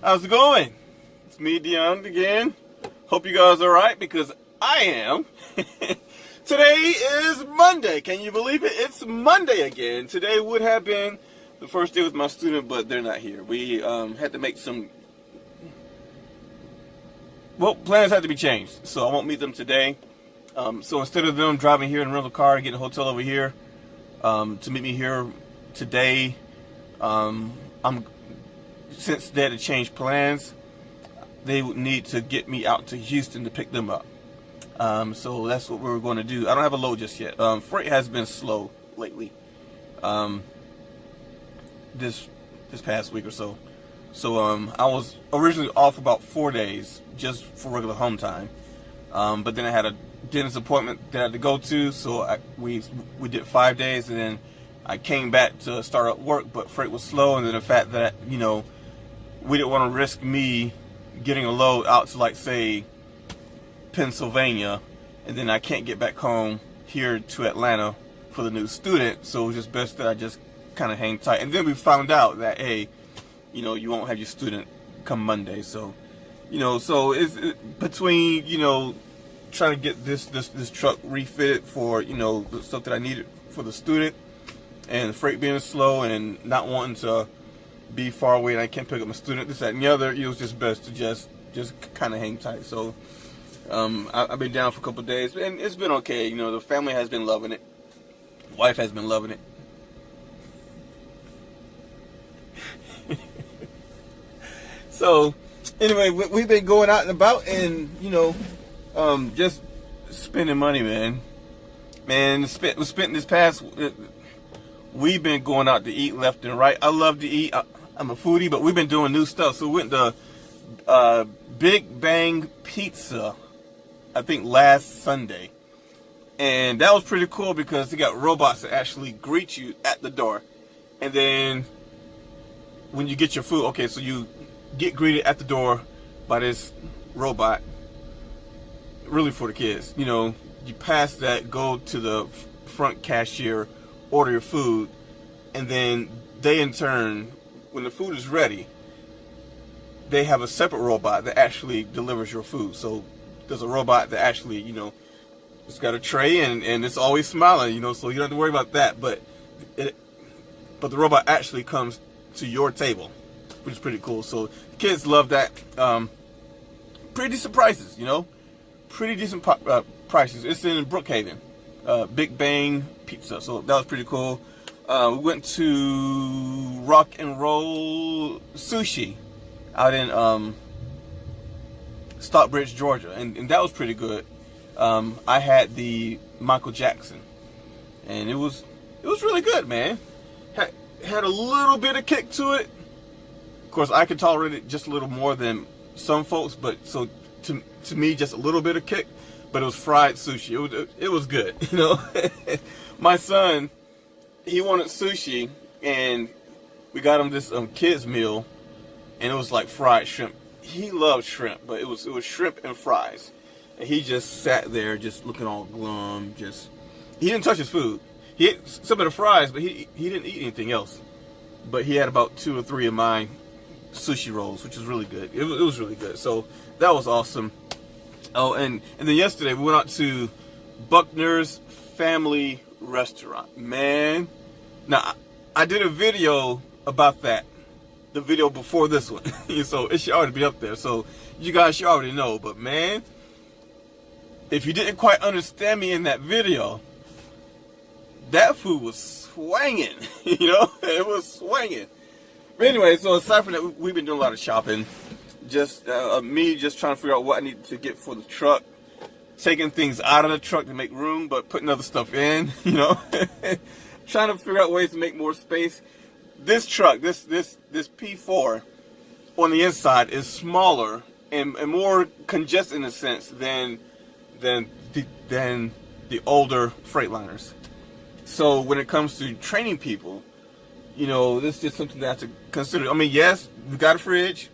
How's it going? It's me, Dion, again. Hope you guys are alright, because I am. Today is Monday. Can you believe it? It's Monday again. Today would have been the first day with my student, but they're not here. We had to make some... Well, plans had to be changed, so I won't meet them today. So instead of them driving here in a rental car and getting a hotel over here to meet me here today, since they had to change plans, they would need to get me out to Houston to pick them up. So that's what we're going to do. I don't have a load just yet. Freight has been slow lately. This past week or so. So I was originally off about 4 days just for regular home time. But then I had a dentist appointment that I had to go to, so we did 5 days, and then I came back to start up work, but freight was slow, and then the fact that, you know, we didn't want to risk me getting a load out to, like, say, Pennsylvania, and then I can't get back home here to Atlanta for the new student, so it was just best that I just kind of hang tight. And then we found out that, hey, you know, you won't have your student come Monday, so, you know, so it's between, you know, trying to get this truck refitted for, you know, the stuff that I needed for the student, and freight being slow and not wanting to be far away and I can't pick up my student, this, that, and the other, it was just best to just kind of hang tight. So I've been down for a couple of days, and it's been okay. You know, the family has been loving it. Wife has been loving it. So anyway, we've been going out and about, and, you know, just spending money, man. We spent this past... We've been going out to eat left and right. I love to eat. I'm a foodie, but we've been doing new stuff. So we went to Big Bang Pizza, I think last Sunday. And that was pretty cool because they got robots that actually greet you at the door. And then when you get your food, okay, so you get greeted at the door by this robot, really for the kids. You know, you pass that, go to the front cashier, order your food, and then they in turn, when the food is ready, they have a separate robot that actually delivers your food. So there's a robot that actually, you know, it's got a tray and it's always smiling, you know, so you don't have to worry about that. But the robot actually comes to your table, which is pretty cool. So the kids love that. Pretty decent prices, you know, pretty decent prices. It's in Brookhaven, Big Bang Pizza, so that was pretty cool. We went to Rock and Roll Sushi out in Stockbridge, Georgia, and that was pretty good. I had the Michael Jackson, and it was really good, man. Had a little bit of kick to it. Of course, I could tolerate it just a little more than some folks, but so to me, just a little bit of kick. But it was fried sushi. It was good, you know. My son, he wanted sushi, and we got him this kids meal, and it was like fried shrimp. He loves shrimp, but it was shrimp and fries, and he just sat there, just looking all glum. He didn't touch his food. He ate some of the fries, but he didn't eat anything else. But he had about 2 or 3 of my sushi rolls, which was really good. It was really good. So that was awesome. Oh, and then yesterday we went out to Buckner's Family Restaurant. Man, now I did a video about that, the video before this one, so it should already be up there. So you guys should already know. But man, if you didn't quite understand me in that video, that food was swanging. You know, it was swanging. But anyway, so aside from that, we've been doing a lot of shopping. Just me just trying to figure out what I need to get for the truck, taking things out of the truck to make room, but putting other stuff in, you know. Trying to figure out ways to make more space. This truck, this P4 on the inside is smaller and more congested in a sense than the older Freightliners. So when it comes to training people, you know, this is just something that I have to consider. I mean, yes, we got a fridge,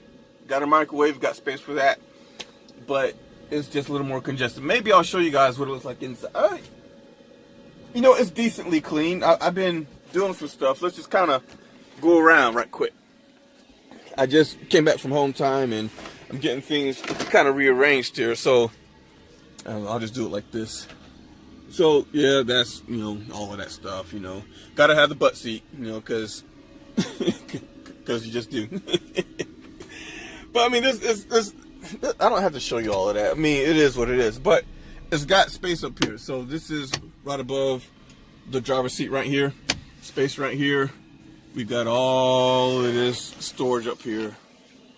got a microwave, got space for that, but it's just a little more congested. Maybe I'll show you guys what it looks like inside. You know, it's decently clean. I've been doing some stuff. Let's just kind of go around right quick. I just came back from home time and I'm getting things kind of rearranged here. So I'll just do it like this. So yeah, that's, you know, all of that stuff, you know. Gotta have the butt seat, you know, because you just do. But I mean, this I don't have to show you all of that. I mean, it is what it is. But it's got space up here. So this is right above the driver's seat right here. Space right here. We've got all of this storage up here.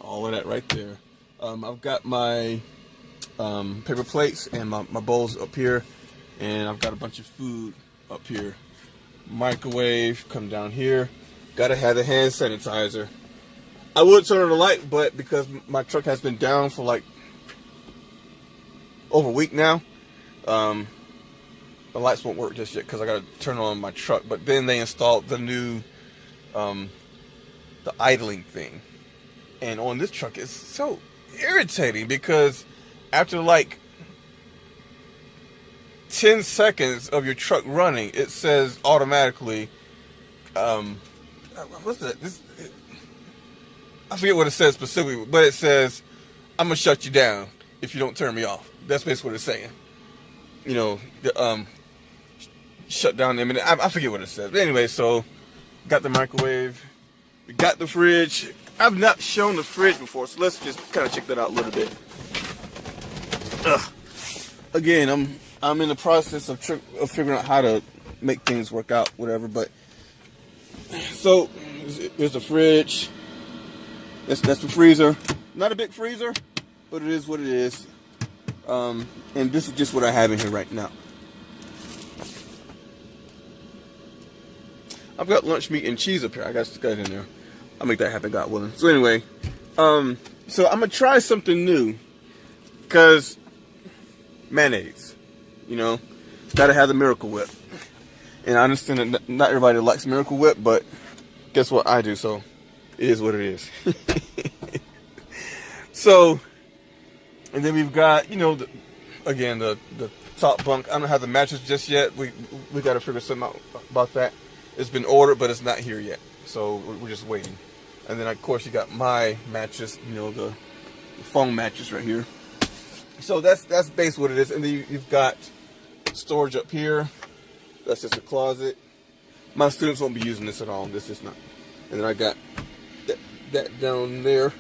All of that right there. I've got my paper plates and my bowls up here. And I've got a bunch of food up here. Microwave, come down here. Gotta have the hand sanitizer. I would turn on the light, but because my truck has been down for like over a week now, the lights won't work just yet because I gotta turn on my truck. But then they installed the new, the idling thing. And on this truck, it's so irritating because after like 10 seconds of your truck running, it says automatically, what's that? I forget what it says specifically, but it says, I'm going to shut you down if you don't turn me off. That's basically what it's saying. You know, shut down the minute. I forget what it says. But anyway, so got the microwave. We got the fridge. I've not shown the fridge before, so let's just kind of check that out a little bit. Again, I'm in the process of figuring out how to make things work out, whatever. But so there's the fridge. That's the freezer. Not a big freezer, but it is what it is. And this is just what I have in here right now. I've got lunch meat and cheese up here. I got it in there. I'll make that happen, God willing. So anyway, so I'm gonna try something new, cause mayonnaise, you know, gotta have the Miracle Whip. And I understand that not everybody likes Miracle Whip, but guess what? I do, so it is what it is. So, and then we've got, you know, the top bunk. I don't have the mattress just yet. We got to figure something out about that. It's been ordered, but it's not here yet, so we're just waiting. And then of course you got my mattress, you know, the foam mattress right here. So that's basically what it is. And then you've got storage up here. That's just a closet. My students won't be using this at all. This is not. And then I got that down there.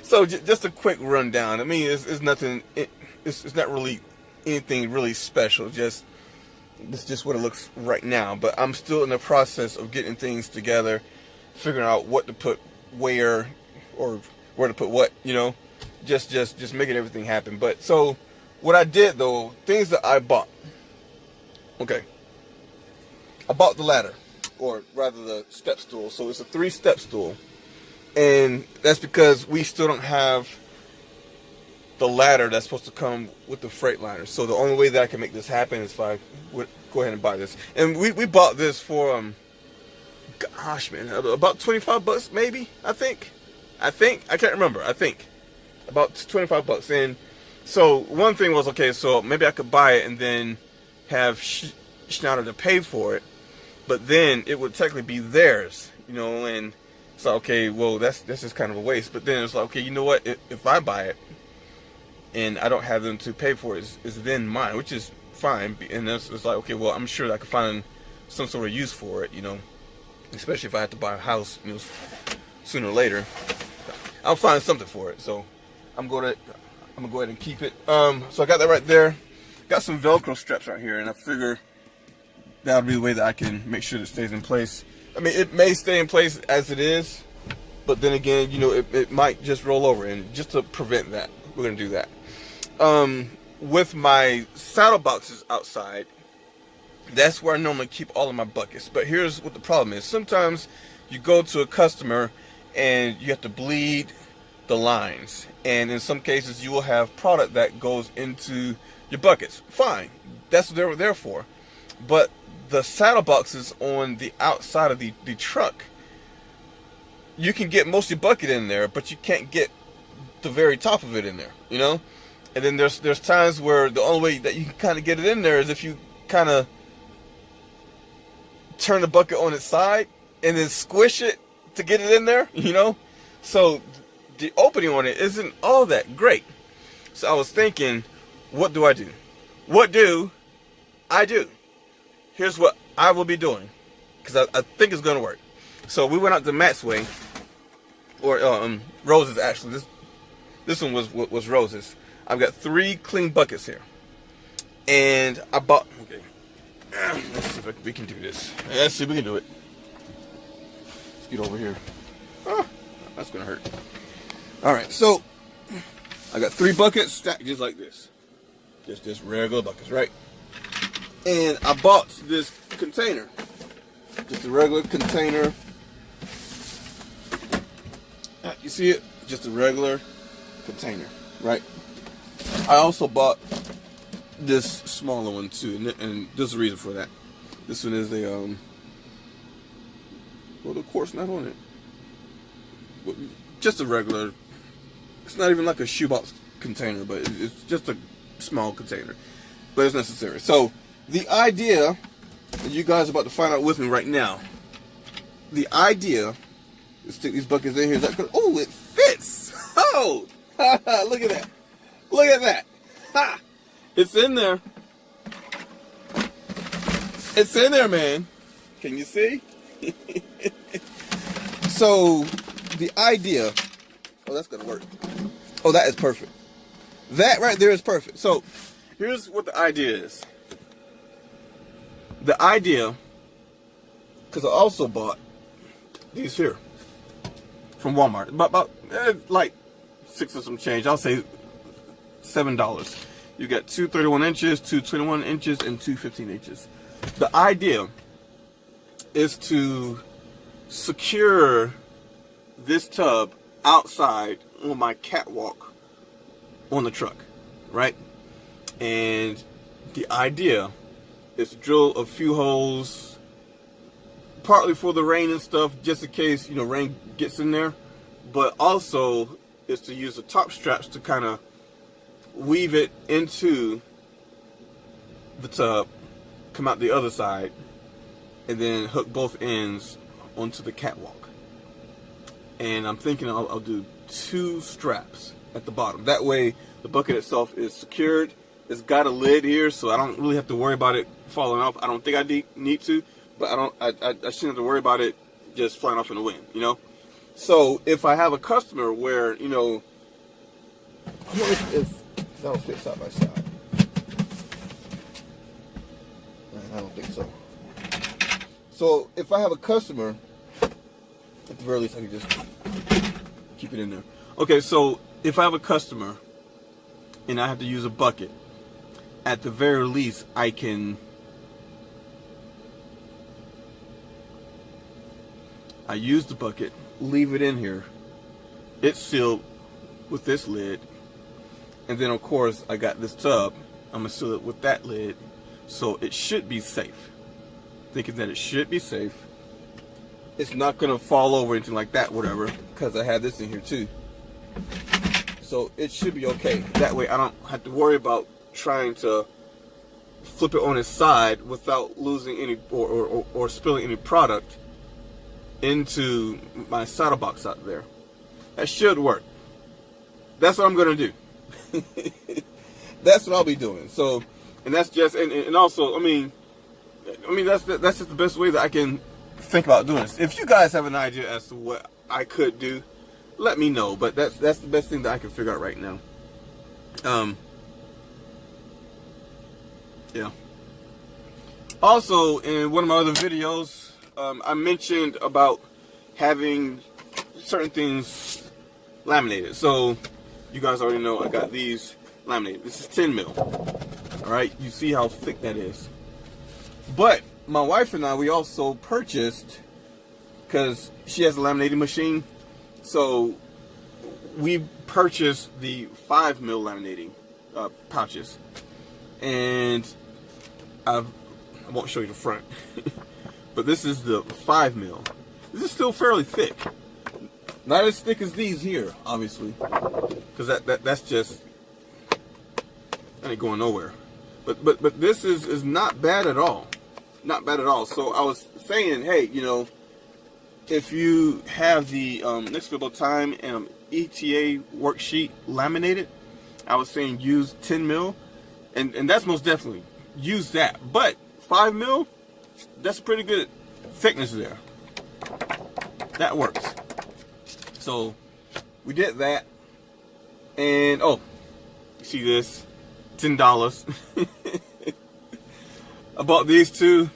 So just a quick rundown. I mean, it's nothing. It's not really anything really special. It's just what it looks right now. But I'm still in the process of getting things together, figuring out what to put where, or where to put what. You know, just making everything happen. But so what I did though, things that I bought. Okay, I bought the ladder, or rather the step stool. So it's a 3-step stool. And that's because we still don't have the ladder that's supposed to come with the Freightliner. So the only way that I can make this happen is if I would go ahead and buy this. And we bought this for, gosh, man, about 25 bucks maybe, I think. I can't remember. I think about 25 bucks. And so one thing was, okay, so maybe I could buy it and then have Schneider to pay for it. But then it would technically be theirs, you know, and it's like, okay, well, that's just kind of a waste. But then it's like, okay, you know what? If I buy it and I don't have them to pay for it, it's then mine, which is fine. And it's like, okay, well, I'm sure that I could find some sort of use for it, you know, especially if I have to buy a house, you know, sooner or later. I'll find something for it. So I'm gonna go ahead and keep it. So I got that right there. Got some Velcro straps right here, and I figure that'll be the way that I can make sure it stays in place. I mean, it may stay in place as it is, but then again, you know, it might just roll over. And just to prevent that, we're going to do that. With my saddle boxes outside, that's where I normally keep all of my buckets. But here's what the problem is. Sometimes you go to a customer and you have to bleed the lines. And in some cases, you will have product that goes into your buckets. Fine. That's what they're there for. But the saddle boxes on the outside of the truck, you can get most of your bucket in there, but you can't get the very top of it in there, you know? And then there's times where the only way that you can kind of get it in there is if you kind of turn the bucket on its side and then squish it to get it in there, you know? So the opening on it isn't all that great. So I was thinking, what do I do? What do I do? Here's what I will be doing, because I think it's gonna work. So we went out to Matt's Way, or Rose's actually. This one was Rose's. I've got 3 clean buckets here, and I bought. Okay, let's see if we can do this. Let's see if we can do it. Let's get over here. Oh, that's gonna hurt. All right, so I got 3 buckets stacked just like this, just regular buckets, right? And I bought this container, just a regular container. You see it? Just a regular container, right? I also bought this smaller one too, and there's a reason for that. This one is a well, the quart's not on it. Just a regular. It's not even like a shoebox container, but it's just a small container. But it's necessary. So the idea that you guys are about to find out with me right now. The idea is stick these buckets in here. Oh, it fits. Oh, look at that. Look at that. Ha! It's in there. It's in there, man. Can you see? So the idea. Oh, that's gonna work. Oh, that is perfect. That right there is perfect. So here's what the idea is. The idea, because I also bought these here from Walmart, about like 6 or some change. I'll say $7. You got 2 31 inches, 2 21 inches, and 2 15 inches. The idea is to secure this tub outside on my catwalk on the truck, right? And the idea is to drill a few holes, partly for the rain and stuff, just in case, you know, rain gets in there, but also is to use the top straps to kind of weave it into the tub, come out the other side, and then hook both ends onto the catwalk. And I'm thinking I'll do 2 straps at the bottom. That way the bucket itself is secured. It's got a lid here, so I don't really have to worry about it falling off. I don't think I need to, but I shouldn't have to worry about it just flying off in the wind, you know? So if I have a customer where, you know, I wonder if that'll fit side by side. I don't think so. So if I have a customer, at the very least I can just keep it in there. Okay, so if I have a customer and I have to use a bucket, at the very least I use the bucket, leave it in here. It's sealed with this lid. And then of course I got this tub. I'm gonna seal it with that lid. So it should be safe. Thinking that it should be safe. It's not gonna fall over or anything like that, whatever, because I had this in here too. So it should be okay. That way I don't have to worry about trying to flip it on its side without losing any or spilling any product into my saddle box out there. That should work. That's what I'm gonna do. That's what I'll be doing. So, and that's just and also I mean that's just the best way that I can think about doing this. If you guys have an idea as to what I could do, let me know. But that's the best thing that I can figure out right now. Yeah. Also, in one of my other videos, I mentioned about having certain things laminated. So you guys already know I got these laminated. This is 10 mil. All right, you see how thick that is. But my wife and I, we also purchased, because she has a laminating machine, so we purchased the 5 mil laminating pouches. And I won't show you the front, but this is the 5 mil. This is still fairly thick. Not as thick as these here, obviously, because that's just, that ain't going nowhere. But this is not bad at all. Not bad at all. So I was saying, hey, you know, if you have the next available time ETA worksheet laminated, I was saying use 10 mil, and that's most definitely use that. But 5 mil, that's a pretty good thickness there. That works. So we did that, and oh, you see this, $10. I bought these two,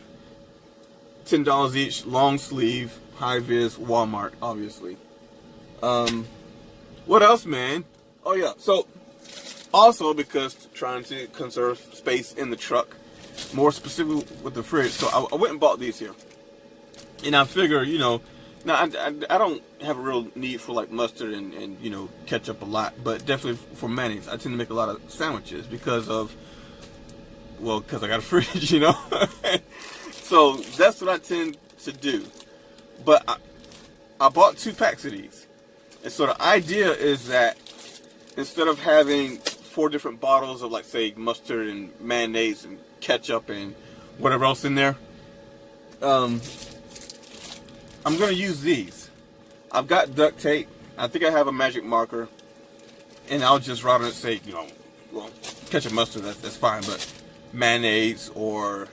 $10 each, long sleeve, high vis, Walmart, obviously. What else, man? Oh yeah, so also because trying to conserve space in the truck, more specifically with the fridge, so I went and bought these here. And I figure, you know, now I don't have a real need for like mustard and you know, ketchup a lot, but definitely for mayonnaise. I tend to make a lot of sandwiches because of, well, because I got a fridge, you know. So that's what I tend to do. But I bought 2 packs of these. And so the idea is that instead of having 4 different bottles of, like, say, mustard and mayonnaise and ketchup and whatever else in there, I'm going to use these. I've got duct tape. I think I have a magic marker. And I'll just rather say, you know, well, ketchup, mustard, that's fine, but mayonnaise or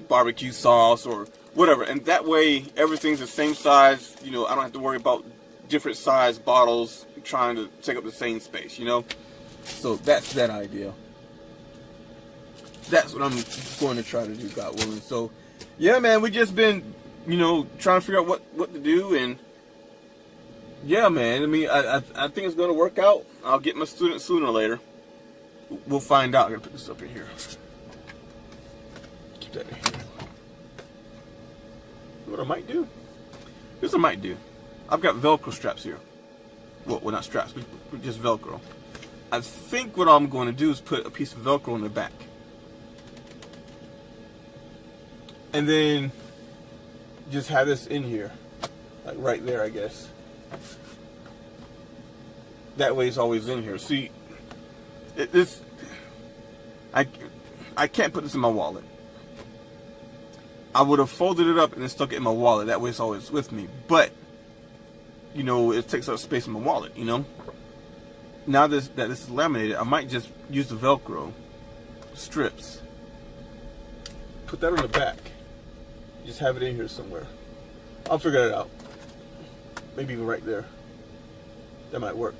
barbecue sauce or whatever. And that way, everything's the same size. You know, I don't have to worry about different size bottles trying to take up the same space, you know? So that's that idea. That's what I'm going to try to do, God willing. So, yeah, man, we just been, you know, trying to figure out what to do. And, yeah, man, I mean, I think it's going to work out. I'll get my student sooner or later. We'll find out. I'm going to put this up in here. Keep that in here. What I might do? Here's what I might do. I've got Velcro straps here. Well, not straps, but just Velcro. I think what I'm going to do is put a piece of Velcro in the back. And then just have this in here. Like right there, I guess. That way it's always in here. See, I can't put this in my wallet. I would have folded it up and then stuck it in my wallet. That way it's always with me. But, you know, it takes up space in my wallet, you know. Now that this is laminated, I might just use the Velcro strips. Put that on the back. Just have it in here somewhere. I'll figure it out. Maybe even right there. That might work.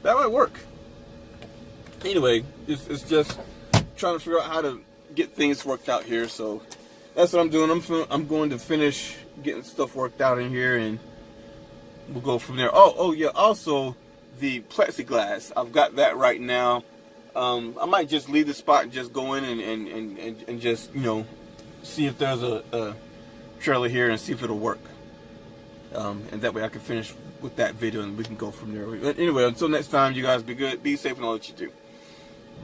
That might work. Anyway, it's just trying to figure out how to get things worked out here. So that's what I'm doing. I'm going to finish getting stuff worked out in here, and we'll go from there. Oh yeah. Also, the plexiglass. I've got that right now. I might just leave the spot and just go in and just, you know, see if there's a trailer here and see if it'll work. And that way I can finish with that video and we can go from there. But anyway, until next time, you guys be good, be safe, and all that you do.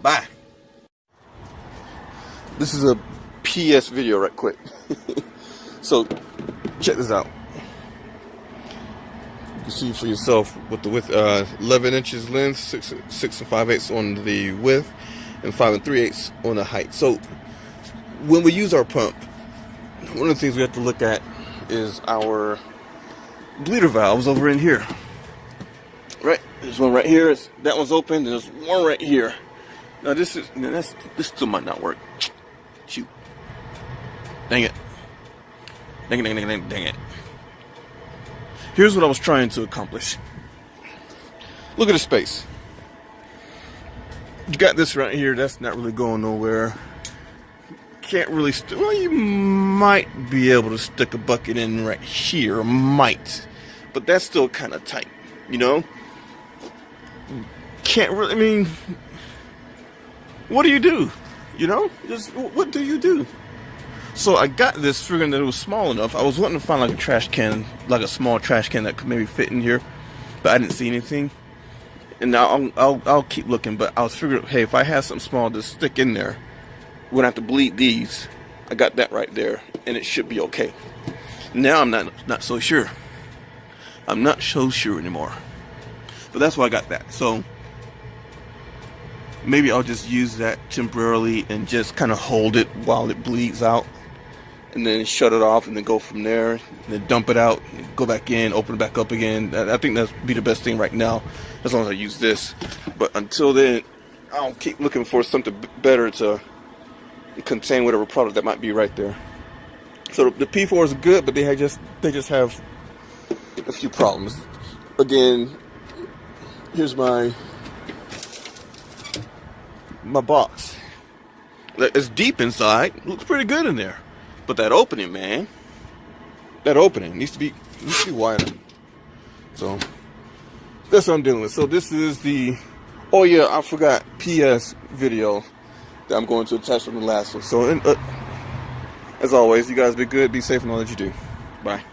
Bye. This is a PS video right quick. So check this out. You can see for yourself with the width, 11 inches length, 6 5/8 on the width, and 5 3/8 on the height. So when we use our pump, one of the things we have to look at is our bleeder valves over in here. Right, there's one right here. That one's open. There's one right here. Now this still might not work. Shoot! Dang it! Dang it! Here's what I was trying to accomplish. Look at the space. You got this right here. That's not really going nowhere. Can't really. Well, you might be able to stick a bucket in right here. Might, but that's still kind of tight. You know. Can't really. I mean, what do you do? You know, just what do you do? So I got this figuring that it was small enough. I was wanting to find like a trash can, like a small trash can that could maybe fit in here, but I didn't see anything. And now I'll keep looking. But I was figuring, hey, if I had something small to stick in there, wouldn't have to bleed these. I got that right there, and it should be okay. Now I'm not so sure. I'm not so sure anymore. But that's why I got that. So maybe I'll just use that temporarily and just kind of hold it while it bleeds out. and then shut it off, and then go from there, and then dump it out, go back in, open it back up again. I think that'd be the best thing right now, as long as I use this. But until then, I'll keep looking for something better to contain whatever product that might be right there. So the P4 is good, but they just have a few problems. Again, here's my box. It's deep inside. Looks pretty good in there, but that opening, man, that opening needs to be wider. So that's what I'm dealing with. So this is the, oh yeah, I forgot, PS video that I'm going to attach from the last one. So as always, you guys be good, be safe in all that you do. Bye.